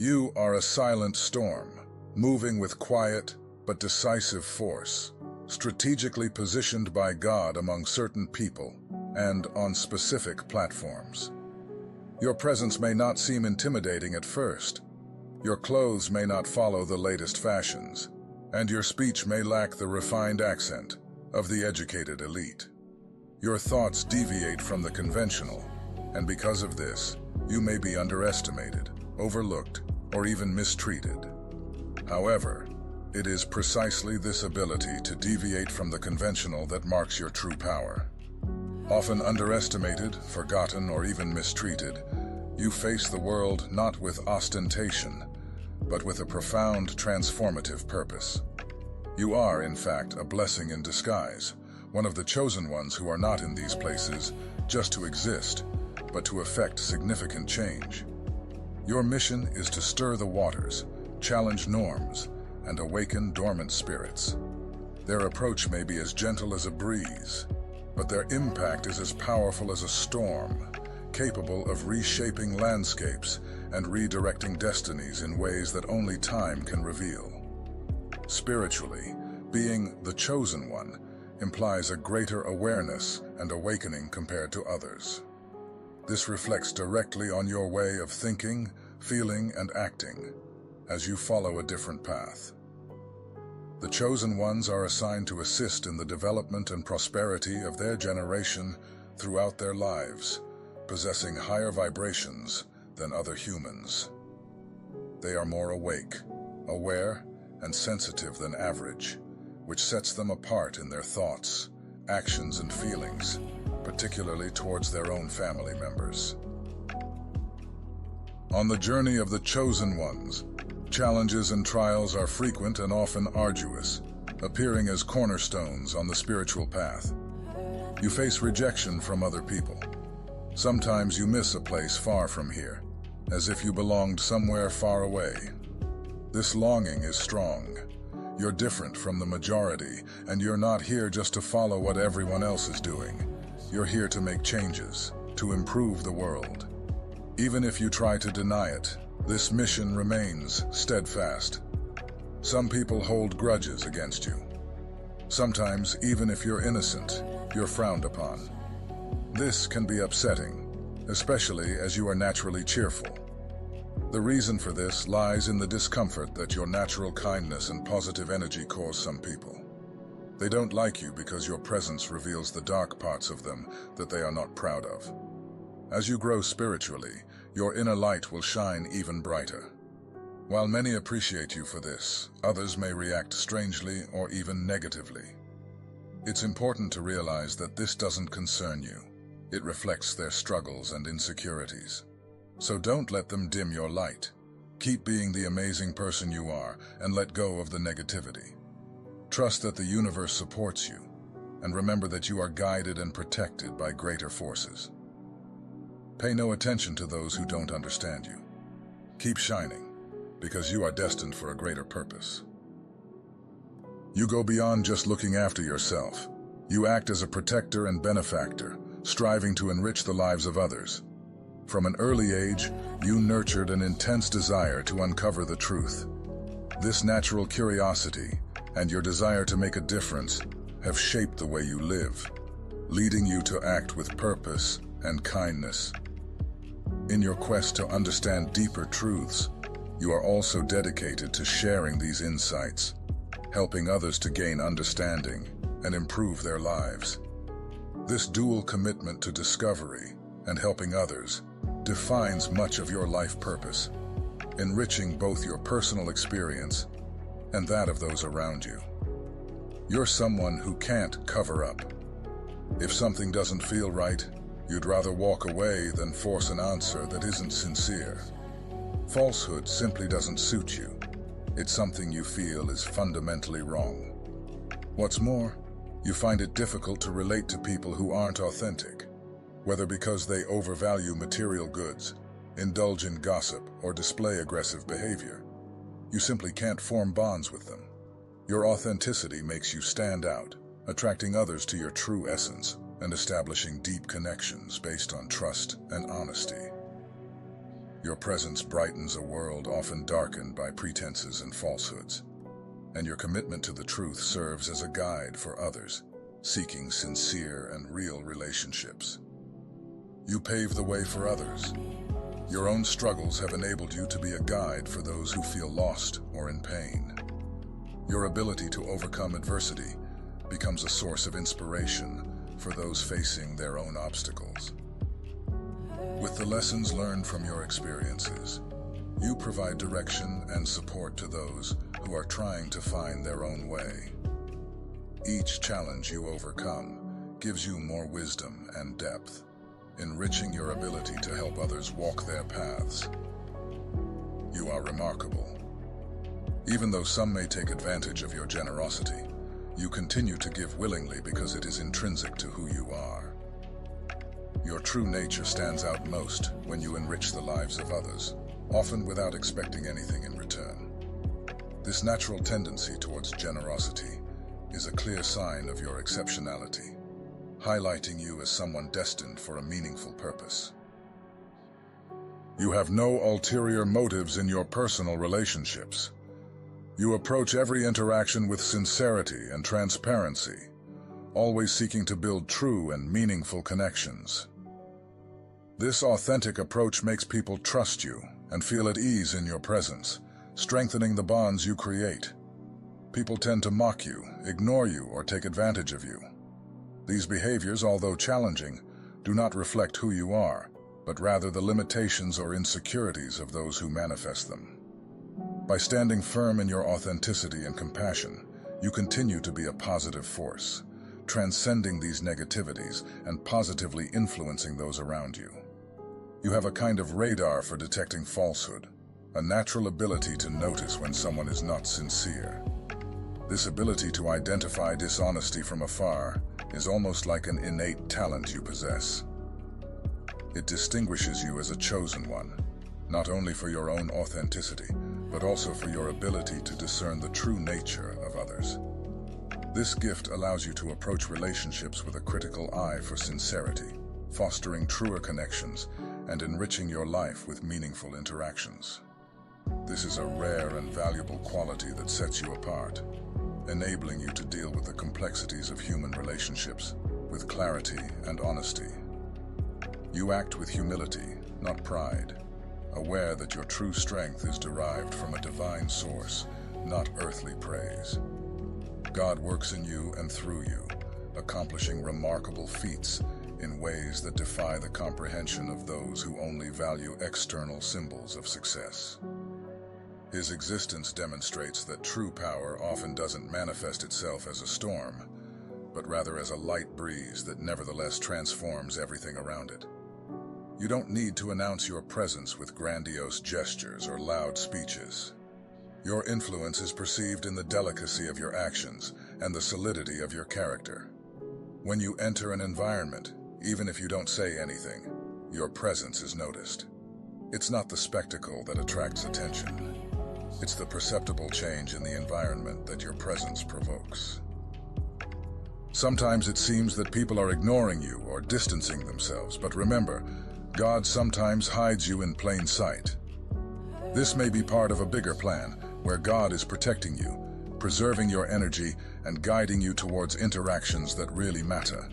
You are a silent storm, moving with quiet but decisive force, strategically positioned by God among certain people and on specific platforms. Your presence may not seem intimidating at first. Your clothes may not follow the latest fashions, and your speech may lack the refined accent of the educated elite. Your thoughts deviate from the conventional, and because of this, you may be underestimated, overlooked, or even mistreated. However, it is precisely this ability to deviate from the conventional that marks your true power. Often underestimated, forgotten, or even mistreated, you face the world not with ostentation, but with a profound transformative purpose. You are, in fact, a blessing in disguise, one of the chosen ones who are not in these places just to exist, but to effect significant change. Your mission is to stir the waters, challenge norms, and awaken dormant spirits. Their approach may be as gentle as a breeze, but their impact is as powerful as a storm, capable of reshaping landscapes and redirecting destinies in ways that only time can reveal. Spiritually, being the chosen one implies a greater awareness and awakening compared to others. This reflects directly on your way of thinking, feeling, and acting as you follow a different path. The chosen ones are assigned to assist in the development and prosperity of their generation throughout their lives, possessing higher vibrations than other humans. They are more awake, aware, and sensitive than average, which sets them apart in their thoughts, actions, and feelings, particularly towards their own family members. On the journey of the chosen ones, challenges and trials are frequent and often arduous, appearing as cornerstones on the spiritual path. You face rejection from other people. Sometimes you miss a place far from here, as if you belonged somewhere far away. This longing is strong. You're different from the majority, and you're not here just to follow what everyone else is doing. You're here to make changes, to improve the world. Even if you try to deny it, this mission remains steadfast. Some people hold grudges against you. Sometimes, even if you're innocent, you're frowned upon. This can be upsetting, especially as you are naturally cheerful. The reason for this lies in the discomfort that your natural kindness and positive energy cause some people. They don't like you because your presence reveals the dark parts of them that they are not proud of. As you grow spiritually, your inner light will shine even brighter. While many appreciate you for this, others may react strangely or even negatively. It's important to realize that this doesn't concern you. It reflects their struggles and insecurities. So don't let them dim your light. Keep being the amazing person you are and let go of the negativity. Trust that the universe supports you, and remember that you are guided and protected by greater forces. Pay no attention to those who don't understand you. Keep shining, because you are destined for a greater purpose. You go beyond just looking after yourself. You act as a protector and benefactor, striving to enrich the lives of others. From an early age, you nurtured an intense desire to uncover the truth. This natural curiosity and your desire to make a difference have shaped the way you live, leading you to act with purpose and kindness. In your quest to understand deeper truths, you are also dedicated to sharing these insights, helping others to gain understanding and improve their lives. This dual commitment to discovery and helping others defines much of your life purpose, enriching both your personal experience and that of those around you. You're someone who can't cover up. If something doesn't feel right, you'd rather walk away than force an answer that isn't sincere. Falsehood simply doesn't suit you. It's something you feel is fundamentally wrong. What's more, you find it difficult to relate to people who aren't authentic, whether because they overvalue material goods, indulge in gossip, or display aggressive behavior. You simply can't form bonds with them. Your authenticity makes you stand out, attracting others to your true essence and establishing deep connections based on trust and honesty. Your presence brightens a world often darkened by pretenses and falsehoods, and your commitment to the truth serves as a guide for others, seeking sincere and real relationships. You pave the way for others. Your own struggles have enabled you to be a guide for those who feel lost or in pain. Your ability to overcome adversity becomes a source of inspiration for those facing their own obstacles. With the lessons learned from your experiences, you provide direction and support to those who are trying to find their own way. Each challenge you overcome gives you more wisdom and depth, enriching your ability to help others walk their paths. You are remarkable. Even though some may take advantage of your generosity, you continue to give willingly because it is intrinsic to who you are. Your true nature stands out most when you enrich the lives of others, often without expecting anything in return. This natural tendency towards generosity is a clear sign of your exceptionality, highlighting you as someone destined for a meaningful purpose. You have no ulterior motives in your personal relationships. You approach every interaction with sincerity and transparency, always seeking to build true and meaningful connections. This authentic approach makes people trust you and feel at ease in your presence, strengthening the bonds you create. People tend to mock you, ignore you, or take advantage of you. These behaviors, although challenging, do not reflect who you are, but rather the limitations or insecurities of those who manifest them. By standing firm in your authenticity and compassion, you continue to be a positive force, transcending these negativities and positively influencing those around you. You have a kind of radar for detecting falsehood, a natural ability to notice when someone is not sincere. This ability to identify dishonesty from afar is almost like an innate talent you possess. It distinguishes you as a chosen one, not only for your own authenticity, but also for your ability to discern the true nature of others. This gift allows you to approach relationships with a critical eye for sincerity, fostering truer connections and enriching your life with meaningful interactions. This is a rare and valuable quality that sets you apart, enabling you to deal with the complexities of human relationships with clarity and honesty. You act with humility, not pride, aware that your true strength is derived from a divine source, not earthly praise. God works in you and through you, accomplishing remarkable feats in ways that defy the comprehension of those who only value external symbols of success. His existence demonstrates that true power often doesn't manifest itself as a storm, but rather as a light breeze that nevertheless transforms everything around it. You don't need to announce your presence with grandiose gestures or loud speeches. Your influence is perceived in the delicacy of your actions and the solidity of your character. When you enter an environment, even if you don't say anything, your presence is noticed. It's not the spectacle that attracts attention. It's the perceptible change in the environment that your presence provokes. Sometimes it seems that people are ignoring you or distancing themselves, but remember, God sometimes hides you in plain sight. This may be part of a bigger plan, where God is protecting you, preserving your energy, and guiding you towards interactions that really matter.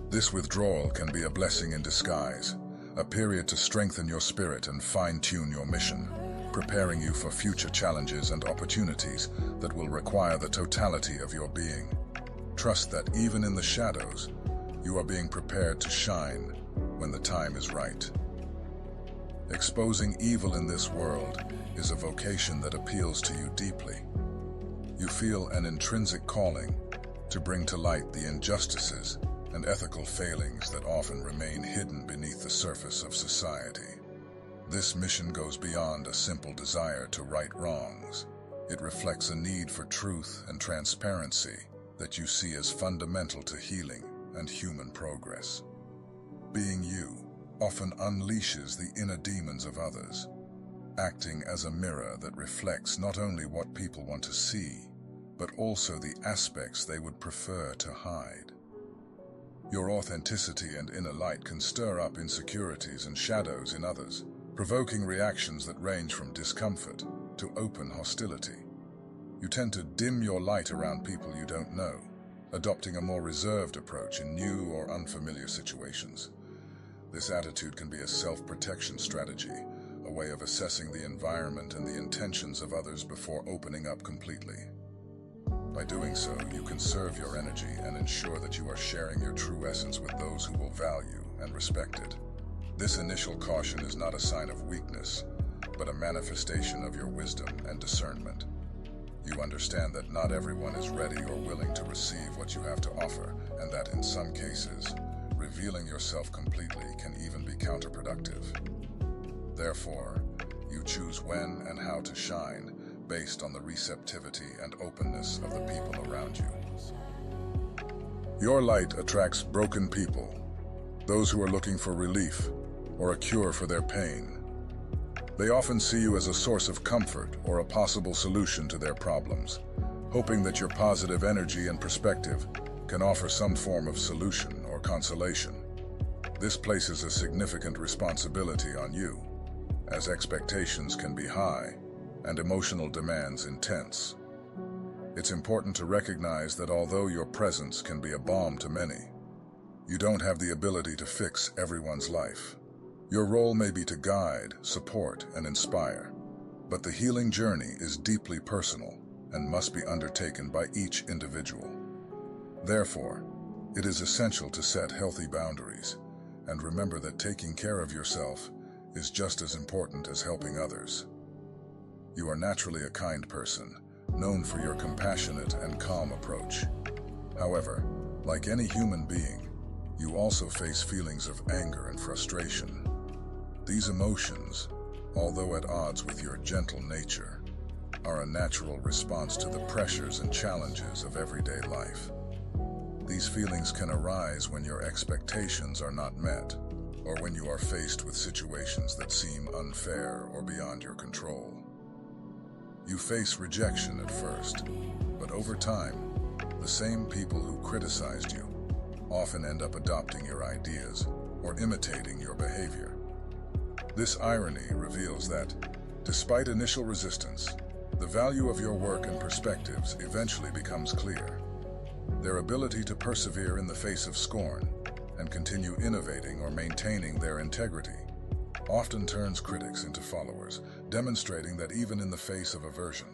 This withdrawal can be a blessing in disguise, a period to strengthen your spirit and fine-tune your mission, preparing you for future challenges and opportunities that will require the totality of your being. Trust that even in the shadows, you are being prepared to shine when the time is right. Exposing evil in this world is a vocation that appeals to you deeply. You feel an intrinsic calling to bring to light the injustices and ethical failings that often remain hidden beneath the surface of society. This mission goes beyond a simple desire to right wrongs. It reflects a need for truth and transparency that you see as fundamental to healing and human progress. Being you often unleashes the inner demons of others, acting as a mirror that reflects not only what people want to see, but also the aspects they would prefer to hide. Your authenticity and inner light can stir up insecurities and shadows in others, provoking reactions that range from discomfort to open hostility. You tend to dim your light around people you don't know, adopting a more reserved approach in new or unfamiliar situations. This attitude can be a self-protection strategy, a way of assessing the environment and the intentions of others before opening up completely. By doing so, you conserve your energy and ensure that you are sharing your true essence with those who will value and respect it. This initial caution is not a sign of weakness, but a manifestation of your wisdom and discernment. You understand that not everyone is ready or willing to receive what you have to offer, and that in some cases, revealing yourself completely can even be counterproductive. Therefore, you choose when and how to shine based on the receptivity and openness of the people around you. Your light attracts broken people, those who are looking for relief or a cure for their pain. They often see you as a source of comfort or a possible solution to their problems, hoping that your positive energy and perspective can offer some form of solution or consolation. This places a significant responsibility on you, as expectations can be high and emotional demands intense. It's important to recognize that although your presence can be a balm to many, you don't have the ability to fix everyone's life. Your role may be to guide, support, and inspire, but the healing journey is deeply personal and must be undertaken by each individual. Therefore, it is essential to set healthy boundaries and remember that taking care of yourself is just as important as helping others. You are naturally a kind person, known for your compassionate and calm approach. However, like any human being, you also face feelings of anger and frustration. These emotions, although at odds with your gentle nature, are a natural response to the pressures and challenges of everyday life. These feelings can arise when your expectations are not met, or when you are faced with situations that seem unfair or beyond your control. You face rejection at first, but over time, the same people who criticized you often end up adopting your ideas or imitating your behavior. This irony reveals that, despite initial resistance, the value of your work and perspectives eventually becomes clear. Their ability to persevere in the face of scorn and continue innovating or maintaining their integrity often turns critics into followers, demonstrating that even in the face of aversion,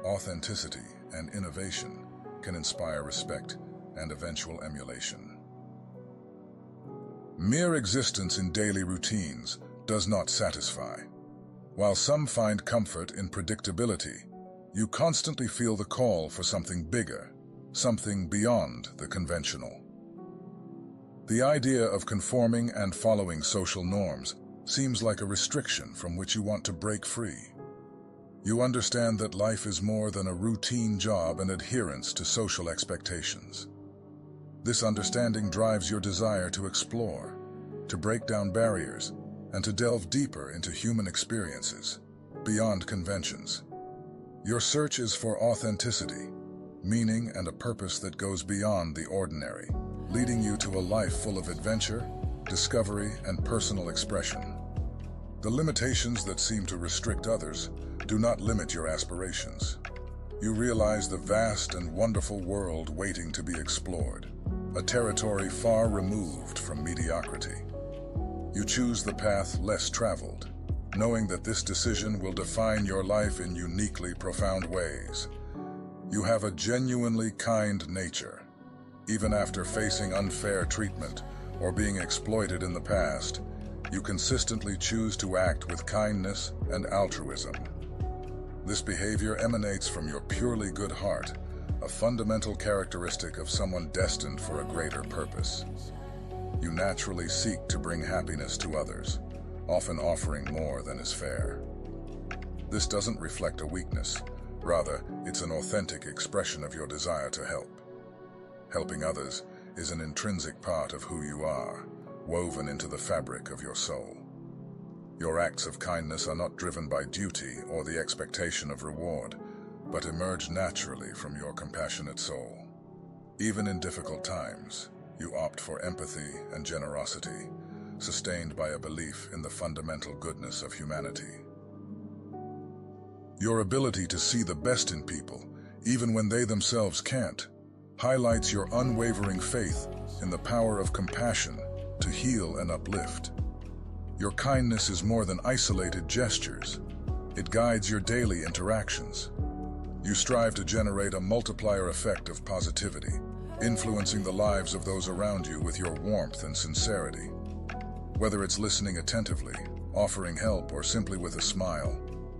authenticity and innovation can inspire respect and eventual emulation. Mere existence in daily routines does not satisfy. While some find comfort in predictability, you constantly feel the call for something bigger, something beyond the conventional. The idea of conforming and following social norms seems like a restriction from which you want to break free. You understand that life is more than a routine job and adherence to social expectations. This understanding drives your desire to explore, to break down barriers, and to delve deeper into human experiences, beyond conventions. Your search is for authenticity, meaning, and a purpose that goes beyond the ordinary, leading you to a life full of adventure, discovery, and personal expression. The limitations that seem to restrict others do not limit your aspirations. You realize the vast and wonderful world waiting to be explored, a territory far removed from mediocrity. You choose the path less traveled, knowing that this decision will define your life in uniquely profound ways. You have a genuinely kind nature. Even after facing unfair treatment or being exploited in the past, you consistently choose to act with kindness and altruism. This behavior emanates from your purely good heart, a fundamental characteristic of someone destined for a greater purpose. You naturally seek to bring happiness to others, often offering more than is fair. This doesn't reflect a weakness. Rather, it's an authentic expression of your desire to help. Helping others is an intrinsic part of who you are, woven into the fabric of your soul. Your acts of kindness are not driven by duty or the expectation of reward, but emerge naturally from your compassionate soul. Even in difficult times, you opt for empathy and generosity, sustained by a belief in the fundamental goodness of humanity. Your ability to see the best in people, even when they themselves can't, highlights your unwavering faith in the power of compassion to heal and uplift. Your kindness is more than isolated gestures. It guides your daily interactions. You strive to generate a multiplier effect of positivity, influencing the lives of those around you with your warmth and sincerity. Whether it's listening attentively, offering help, or simply with a smile,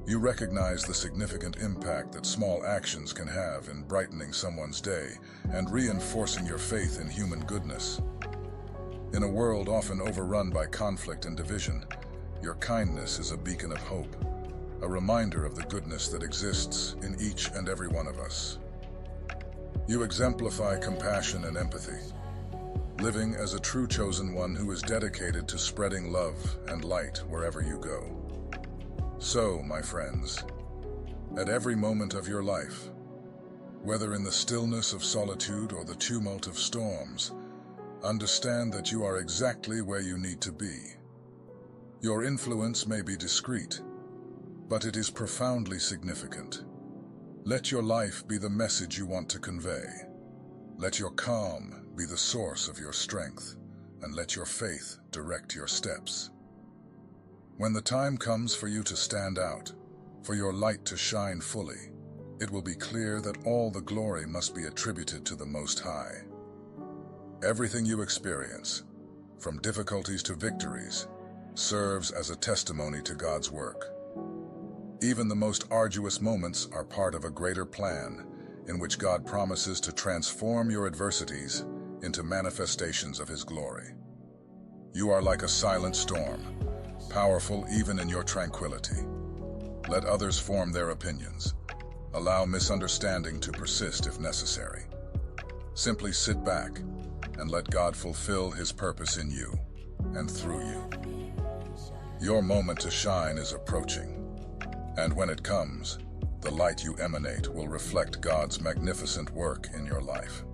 you recognize the significant impact that small actions can have in brightening someone's day and reinforcing your faith in human goodness. In a world often overrun by conflict and division, your kindness is a beacon of hope, a reminder of the goodness that exists in each and every one of us. You exemplify compassion and empathy, living as a true chosen one who is dedicated to spreading love and light wherever you go. So, my friends, at every moment of your life, whether in the stillness of solitude or the tumult of storms, understand that you are exactly where you need to be. Your influence may be discreet, but it is profoundly significant. Let your life be the message you want to convey. Let your calm be the source of your strength, and let your faith direct your steps. When the time comes for you to stand out, for your light to shine fully, it will be clear that all the glory must be attributed to the Most High. Everything you experience, from difficulties to victories, serves as a testimony to God's work. Even the most arduous moments are part of a greater plan in which God promises to transform your adversities into manifestations of His glory. You are like a silent storm, powerful even in your tranquility. Let others form their opinions. Allow misunderstanding to persist if necessary. Simply sit back and let God fulfill His purpose in you and through you. Your moment to shine is approaching, and when it comes, the light you emanate will reflect God's magnificent work in your life.